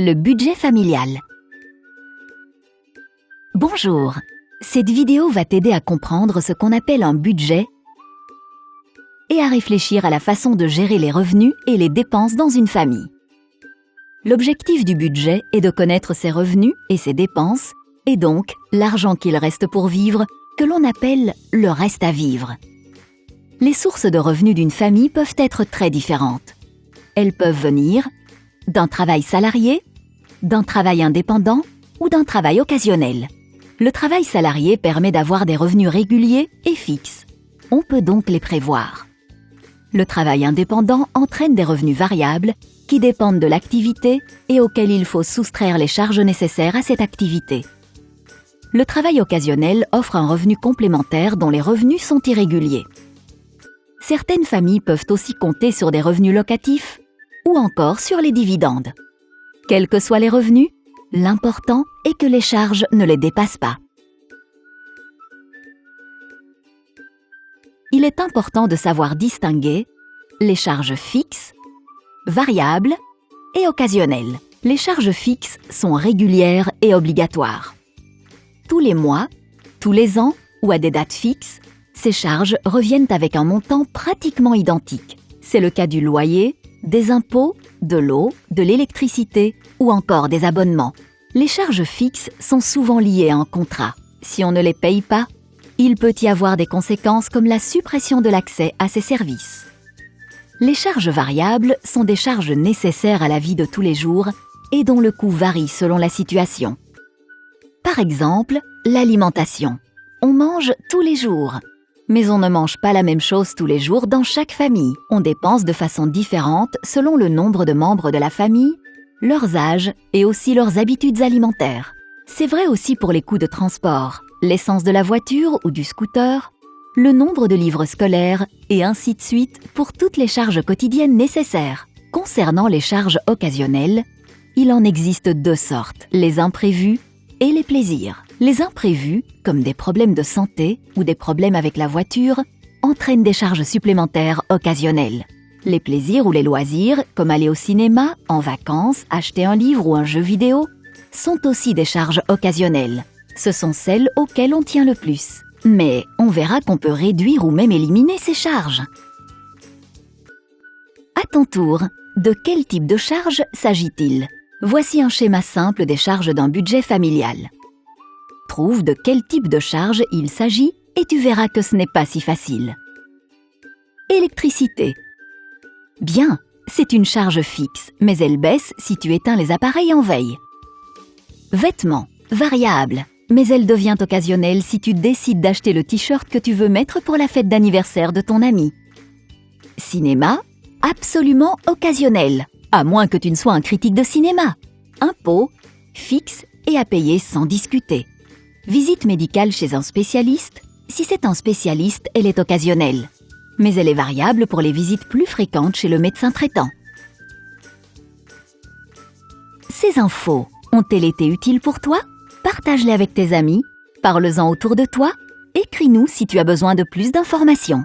Le budget familial. Bonjour, cette vidéo va t'aider à comprendre ce qu'on appelle un budget et à réfléchir à la façon de gérer les revenus et les dépenses dans une famille. L'objectif du budget est de connaître ses revenus et ses dépenses, et donc l'argent qu'il reste pour vivre, que l'on appelle le reste à vivre. Les sources de revenus d'une famille peuvent être très différentes. Elles peuvent venir d'un travail salarié, d'un travail indépendant ou d'un travail occasionnel. Le travail salarié permet d'avoir des revenus réguliers et fixes. On peut donc les prévoir. Le travail indépendant entraîne des revenus variables qui dépendent de l'activité et auxquels il faut soustraire les charges nécessaires à cette activité. Le travail occasionnel offre un revenu complémentaire dont les revenus sont irréguliers. Certaines familles peuvent aussi compter sur des revenus locatifs ou encore sur les dividendes. Quels que soient les revenus, l'important est que les charges ne les dépassent pas. Il est important de savoir distinguer les charges fixes, variables et occasionnelles. Les charges fixes sont régulières et obligatoires. Tous les mois, tous les ans ou à des dates fixes, ces charges reviennent avec un montant pratiquement identique. C'est le cas du loyer, des impôts, de l'eau, de l'électricité ou encore des abonnements. Les charges fixes sont souvent liées à un contrat. Si on ne les paye pas, il peut y avoir des conséquences comme la suppression de l'accès à ces services. Les charges variables sont des charges nécessaires à la vie de tous les jours et dont le coût varie selon la situation. Par exemple, l'alimentation. On mange tous les jours. Mais on ne mange pas la même chose tous les jours dans chaque famille. On dépense de façon différente selon le nombre de membres de la famille, leurs âges et aussi leurs habitudes alimentaires. C'est vrai aussi pour les coûts de transport, l'essence de la voiture ou du scooter, le nombre de livres scolaires et ainsi de suite pour toutes les charges quotidiennes nécessaires. Concernant les charges occasionnelles, il en existe deux sortes, les imprévus et les plaisirs. Les imprévus, comme des problèmes de santé ou des problèmes avec la voiture, entraînent des charges supplémentaires occasionnelles. Les plaisirs ou les loisirs, comme aller au cinéma, en vacances, acheter un livre ou un jeu vidéo, sont aussi des charges occasionnelles. Ce sont celles auxquelles on tient le plus. Mais on verra qu'on peut réduire ou même éliminer ces charges. À ton tour, de quel type de charges s'agit-il ? Voici un schéma simple des charges d'un budget familial. Trouve de quel type de charge il s'agit et tu verras que ce n'est pas si facile. Électricité. Bien, c'est une charge fixe, mais elle baisse si tu éteins les appareils en veille. Vêtements. Variable, mais elle devient occasionnelle si tu décides d'acheter le t-shirt que tu veux mettre pour la fête d'anniversaire de ton ami. Cinéma. Absolument occasionnel, à moins que tu ne sois un critique de cinéma. Impôt. Fixe et à payer sans discuter. Visite médicale chez un spécialiste. Si c'est un spécialiste, elle est occasionnelle. Mais elle est variable pour les visites plus fréquentes chez le médecin traitant. Ces infos ont-elles été utiles pour toi ? Partage-les avec tes amis, parle-en autour de toi, écris-nous si tu as besoin de plus d'informations.